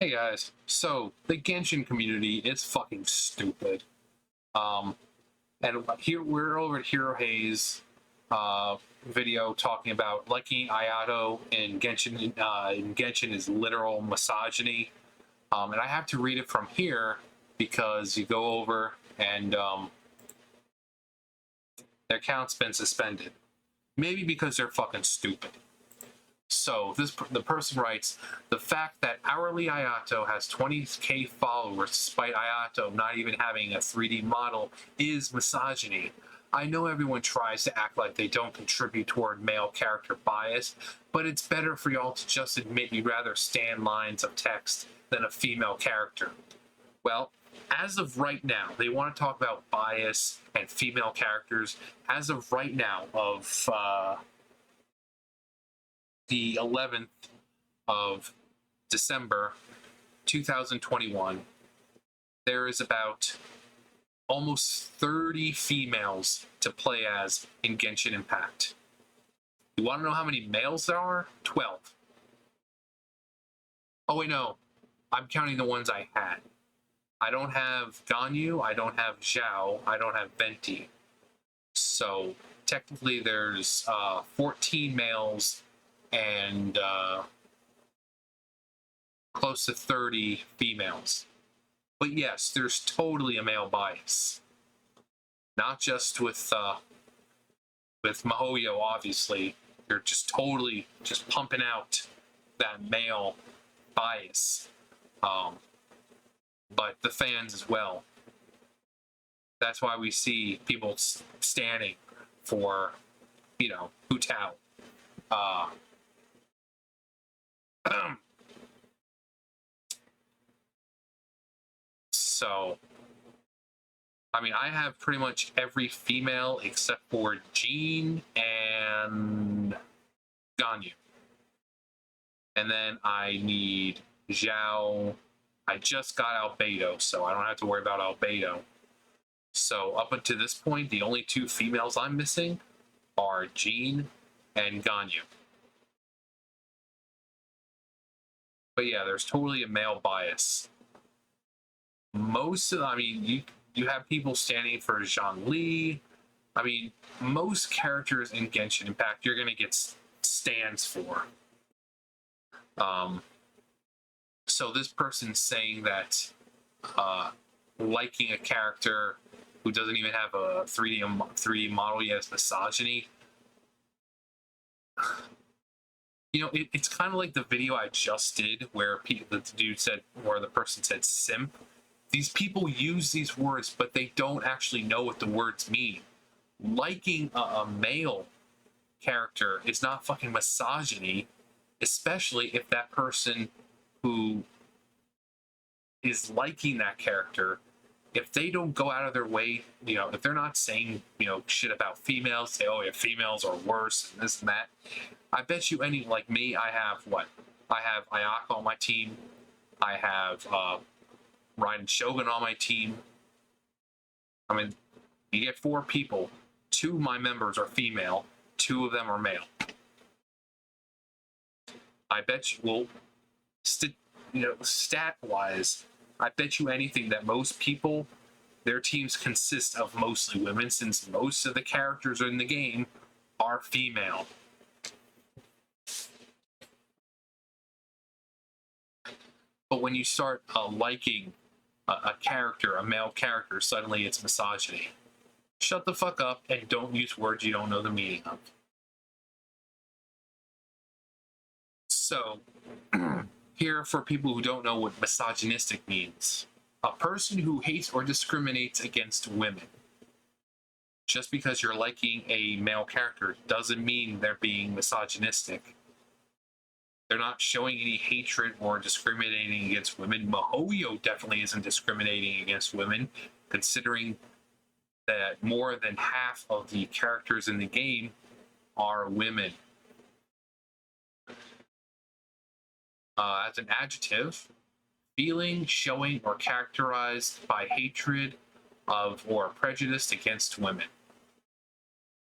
Hey guys, so the Genshin community is fucking stupid. Um, and here we're over at Hero Hayes video talking about liking Ayato in Genshin. In Genshin is literal misogyny, and I have to read it from here because you go over and their account's been suspended. Maybe because they're fucking stupid. So the person writes, the fact that hourly Ayato has 20k followers despite Ayato not even having a 3D model is misogyny. I know everyone tries to act like they don't contribute toward male character bias, but it's better for y'all to just admit you'd rather stand lines of text than a female character. Well, as of right now, they want to talk about bias and female characters. As of right now, of the 11th of December 2021, there is about almost 30 females to play as in Genshin Impact. You want to know how many males there are? 12. Oh wait, no. I'm counting the ones I had. I don't have Ganyu, I don't have Zhao, I don't have Venti. So technically there's 14 males and close to 30 females. But yes, there's totally a male bias. Not just with Mihoyo, obviously. They're just totally just pumping out that male bias. But the fans as well. That's why we see people standing for, Hu Tao. So, I mean, I have pretty much every female except for Jean and Ganyu. And then I need Zhao. I just got Albedo, so I don't have to worry about Albedo. So up until this point, the only two females I'm missing are Jean and Ganyu. But yeah, there's totally a male bias. You have people standing for Zhongli. I mean, most characters in Genshin Impact you're gonna get stands for. So this person's saying that liking a character who doesn't even have a 3D model yet is misogyny. It's kind of like the video I just did where the person said simp. These people use these words, but they don't actually know what the words mean. Liking a male character is not fucking misogyny, especially if that person who is liking that character, if they don't go out of their way, if they're not saying, shit about females, say, oh yeah, females are worse and this and that. I bet you like me, I have Ayaka on my team. I have Raiden Shogun on my team. I mean, you get 4 people. 2 of my members are female. 2 of them are male. I bet you, stat-wise, I bet you anything that most people, their teams consist of mostly women, since most of the characters in the game are female. But when you start liking a character, a male character, suddenly it's misogyny. Shut the fuck up and don't use words you don't know the meaning of. So, here for people who don't know what misogynistic means. A person who hates or discriminates against women. Just because you're liking a male character doesn't mean they're being misogynistic. They're not showing any hatred or discriminating against women. Mihoyo definitely isn't discriminating against women, considering that more than half of the characters in the game are women. As an adjective, feeling, showing, or characterized by hatred of or prejudice against women.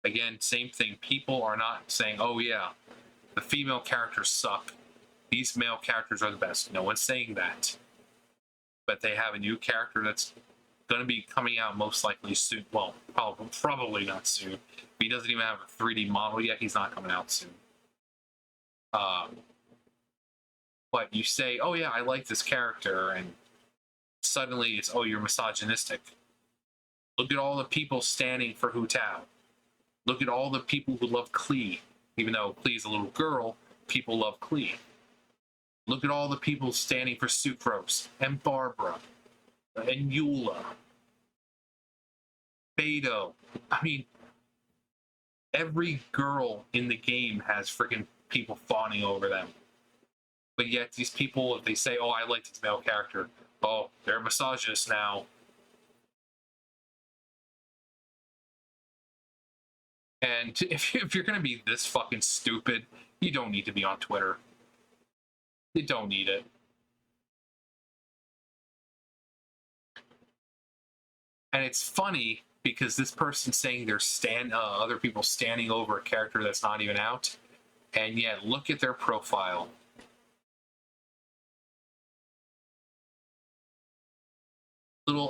Again, same thing. People are not saying, oh yeah, the female characters suck. these male characters are the best. No one's saying that. But they have a new character that's going to be coming out most likely soon. Well, probably not soon. If he doesn't even have a 3D model yet, he's not coming out soon. But you say, oh yeah, I like this character, and suddenly it's, oh, you're misogynistic. Look at all the people standing for Hu Tao. Look at all the people who love Klee. Even though Klee's a little girl, people love Klee. Look at all the people standing for Sucrose, and Barbara, and Eula, Beto. I mean, every girl in the game has freaking people fawning over them. But yet these people, if they say, oh, I like this male character, oh, they're misogynists now. And if you're going to be this fucking stupid, you don't need to be on Twitter. You don't need it. And it's funny because this person's saying they're other people standing over a character that's not even out. And yet, look at their profile. Little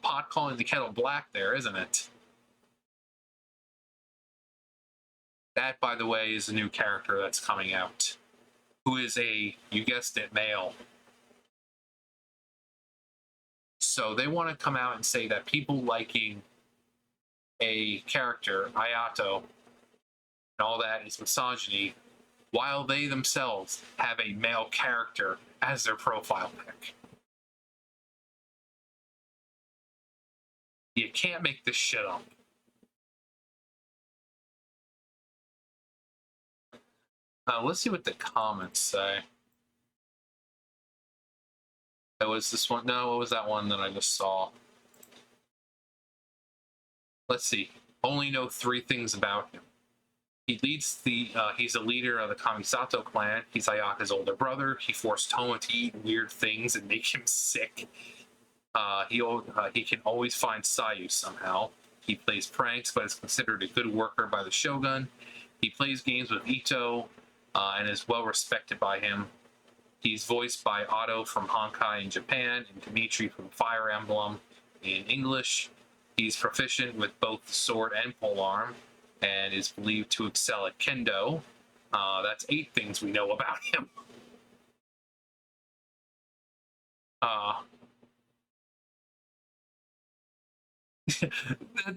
pot calling the kettle black there, isn't it? That, by the way, is a new character that's coming out, who is a, you guessed it, male. So they want to come out and say that people liking a character, Ayato, and all that is misogyny, while they themselves have a male character as their profile pic. You can't make this shit up. Let's see what the comments say. That was this one. No, what was that one that I just saw? Let's see. Only know 3 things about him. He leads he's a leader of the Kamisato clan. He's Ayaka's older brother. He forced Toma to eat weird things and make him sick. He can always find Sayu somehow. He plays pranks, but is considered a good worker by the Shogun. He plays games with Ito, and is well respected by him. He's voiced by Otto from Honkai in Japan and Dimitri from Fire Emblem in English. He's proficient with both the sword and polearm, and is believed to excel at kendo. That's 8 things we know about him.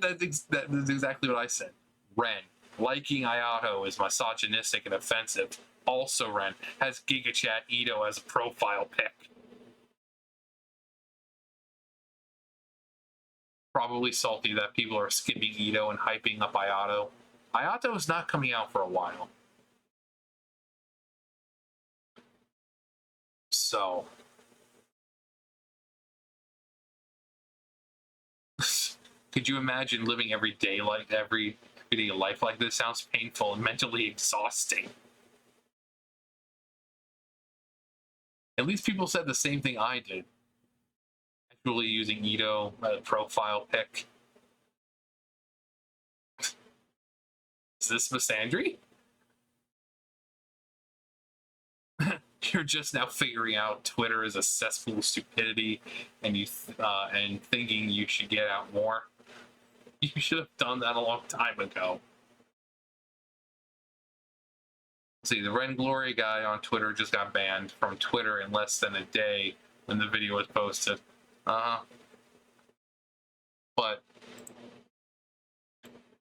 That's exactly what I said. Ren. Liking Ayato is misogynistic and offensive. Also, Ren has GigaChat Ito as a profile pic. Probably salty that people are skipping Ito and hyping up Ayato. Ayato is not coming out for a while. So. Could you imagine living everyday life like this? Sounds painful and mentally exhausting. At least people said the same thing I did. Actually using Ito profile pic. Is this misandry? You're just now figuring out Twitter is a cesspool of stupidity, and and thinking you should get out more. You should have done that a long time ago. See, the Ren Glory guy on Twitter just got banned from Twitter in less than a day when the video was posted. But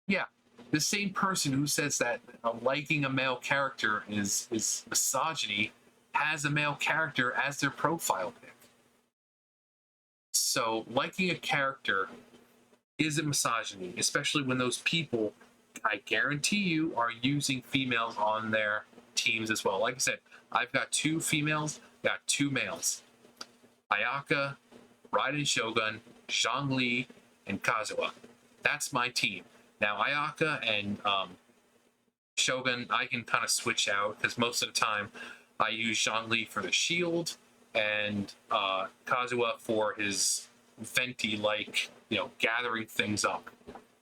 yeah, the same person who says that liking a male character is misogyny has a male character as their profile pic. So liking a character isn't misogyny, especially when those people, I guarantee you, are using females on their teams as well. Like I said, I've got 2 females, got 2 males. Ayaka, Raiden Shogun, Zhongli, and Kazuha. That's my team. Now, Ayaka and Shogun, I can kind of switch out, because most of the time I use Zhongli for the shield, and Kazuha for his venti-like, gathering things up.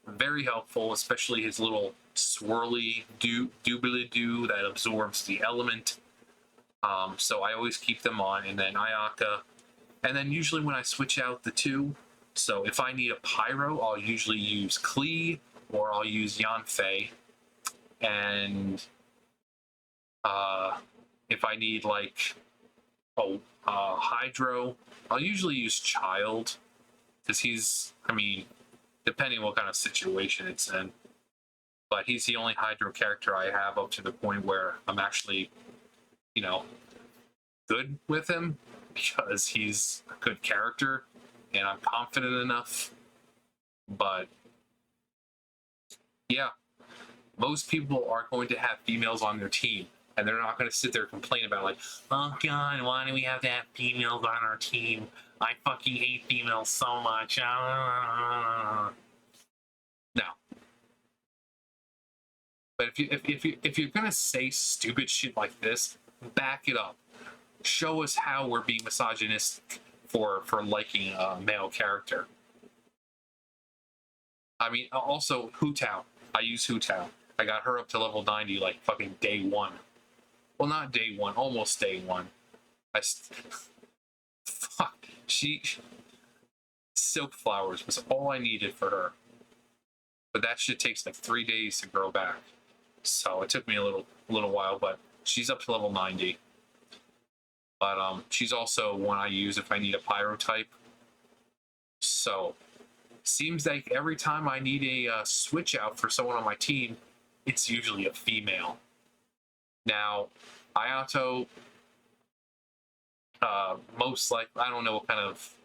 Very helpful, especially his little swirly doobly-doo that absorbs the element. So I always keep them on, and then Ayaka, and then usually when I switch out the two, so if I need a pyro, I'll usually use Klee or I'll use Yanfei, and if I need like hydro, I'll usually use Child because he's, I mean, depending what kind of situation it's in, but he's the only hydro character I have up to the point where I'm actually, you know, good with him because he's a good character and I'm confident enough. But yeah, most people are going to have females on their team, and they're not going to sit there and complain about like, oh god, why do we have to have females on our team? I fucking hate females so much. No. But if you're gonna say stupid shit like this, back it up. Show us how we're being misogynistic for liking a male character. I mean, also Hu Tao. I use Hu Tao. I got her up to level 90 like fucking day one. Well, not day one, almost day one. Fuck. Silk flowers was all I needed for her. But that shit takes like 3 days to grow back. So it took me a little while, but she's up to level 90. But she's also one I use if I need a pyro type. So seems like every time I need a switch out for someone on my team, it's usually a female. Now, Ayato, most like, I don't know what kind of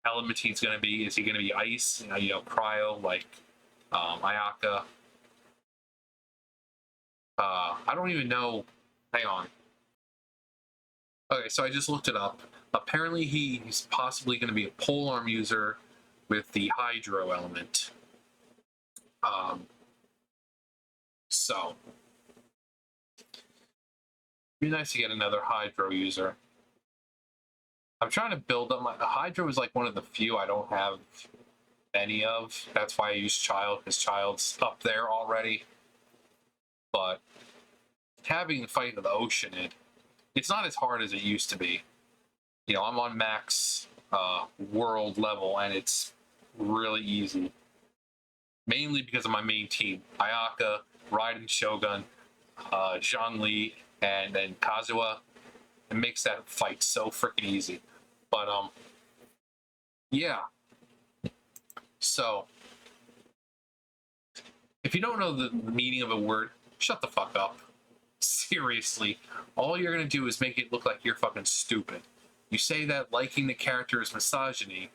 element he's going to be. Is he going to be ice? You know, cryo, like Ayaka. I don't even know. Hang on. Okay, so I just looked it up. Apparently, he's possibly going to be a polearm user with the hydro element. So it'd be nice to get another hydro user. I'm trying to build up my hydro is like one of the few I don't have any of. That's why I use Child, because Child's up there already. But having the fight of the ocean, it's not as hard as it used to be. You know, I'm on max world level, and it's really easy. Mainly because of my main team: Ayaka, Raiden Shogun, Zhongli, and then Kazuha. It makes that fight so freaking easy. But yeah. So if you don't know the meaning of a word, shut the fuck up. Seriously, all you're gonna do is make it look like you're fucking stupid. You say that liking the character is misogyny,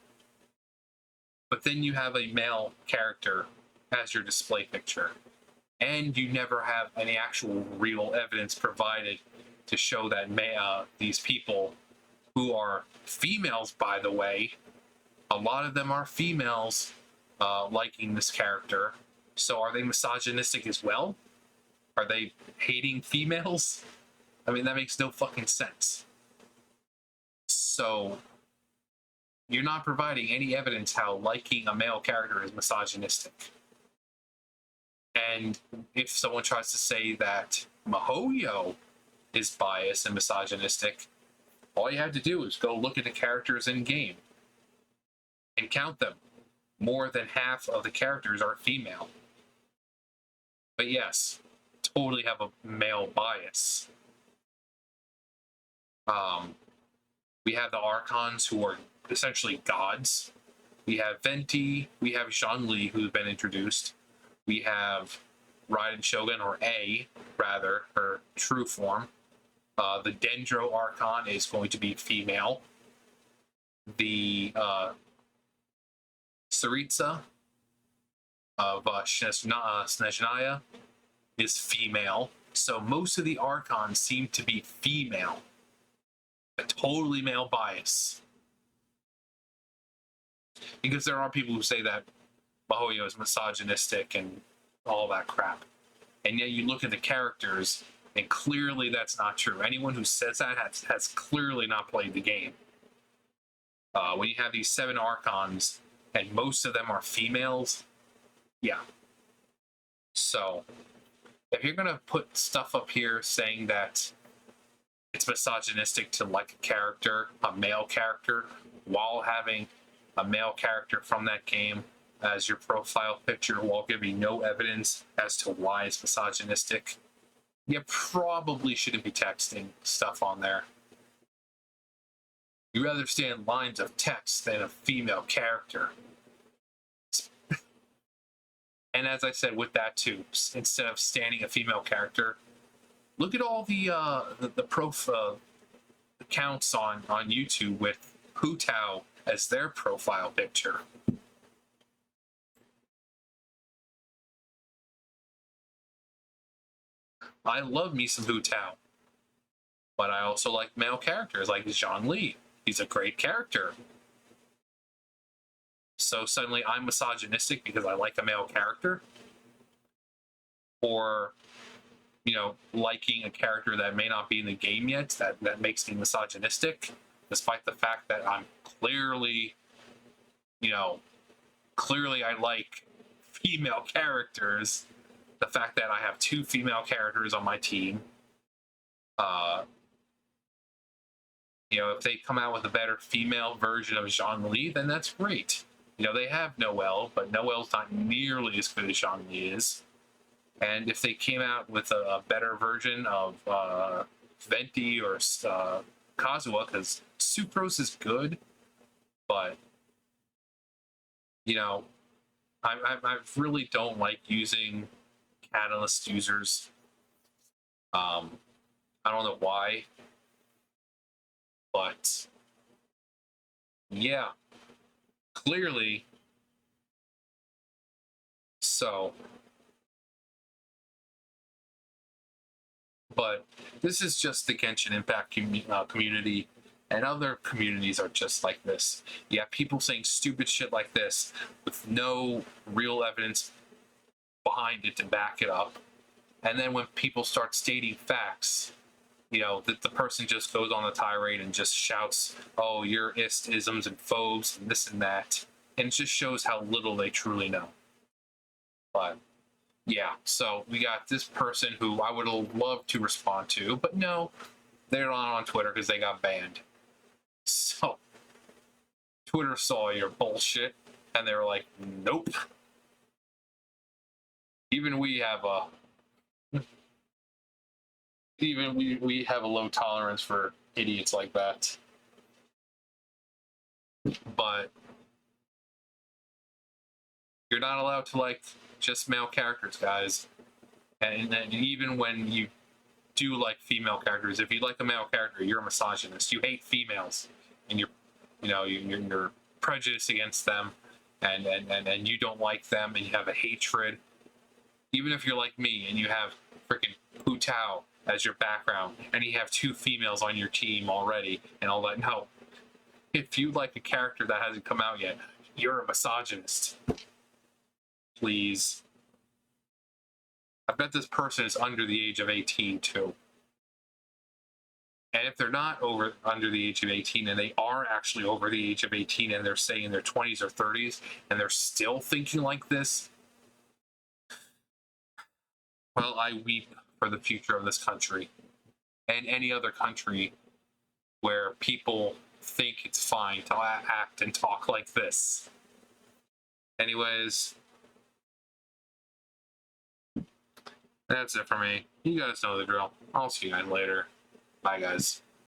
but then you have a male character as your display picture, and you never have any actual real evidence provided to show that these people, who are females, by the way, a lot of them are females liking this character. So are they misogynistic as well? Are they hating females? I mean, that makes no fucking sense. So you're not providing any evidence how liking a male character is misogynistic. And if someone tries to say that MiHoYo is biased and misogynistic, all you have to do is go look at the characters in game and count them. More than half of the characters are female. But yes, totally have a male bias. We have the Archons, who are essentially gods. We have Venti, we have Zhongli, who's been introduced. We have Raiden Shogun, or A, rather, her true form. The Dendro Archon is going to be female. The Saritsa of Snezhnaya is female. So most of the Archons seem to be female. A totally male bias. Because there are people who say that MiHoYo is misogynistic and all that crap. And yet you look at the characters, and clearly that's not true. Anyone who says that has clearly not played the game. When you have these 7 Archons, and most of them are females, yeah. So, if you're going to put stuff up here saying that it's misogynistic to like a character, a male character, while having a male character from that game as your profile picture while giving no evidence as to why it's misogynistic. You probably shouldn't be texting stuff on there. You rather stand lines of text than a female character. And as I said with that too, instead of standing a female character, look at all the accounts on YouTube with Hu Tao as their profile picture. I love me some Hu Tao, but I also like male characters like Zhongli. He's a great character. So suddenly I'm misogynistic because I like a male character? Or, you know, liking a character that may not be in the game yet, that makes me misogynistic, despite the fact that I'm clearly, you know, clearly I like female characters. The fact that I have 2 female characters on my team, you know, if they come out with a better female version of Zhongli, then that's great. You know, they have Noelle, but Noelle's not nearly as good as Zhongli is. And if they came out with a better version of Venti or Kazuha, because Sucrose is good, but, you know, I really don't like using Catalyst users. I don't know why, but yeah, clearly. So, but this is just the Genshin Impact community, and other communities are just like this. You have people saying stupid shit like this with no real evidence behind it to back it up. And then when people start stating facts, you know, that the person just goes on the tirade and just shouts, oh, you're isms and phobes and this and that. And it just shows how little they truly know. But yeah, so we got this person who I would have loved to respond to, but no, they're not on Twitter because they got banned. So Twitter saw your bullshit and they were like, nope. Even we have a we have a low tolerance for idiots like that. But you're not allowed to like just male characters, guys. And even when you do like female characters, if you like a male character, you're a misogynist. You hate females, and you're prejudiced against them, and you don't like them, and you have a hatred. Even if you're like me and you have freaking Hu Tao as your background, and you have 2 females on your team already, and all that. No, if you like a character that hasn't come out yet, you're a misogynist. Please. I bet this person is under the age of 18 too. And if they're not under the age of 18, and they are actually over the age of 18, and they're saying in their 20s or 30s, and they're still thinking like this, well, I weep for the future of this country and any other country where people think it's fine to act and talk like this. Anyways, that's it for me. You guys know the drill. I'll see you guys later. Bye, guys.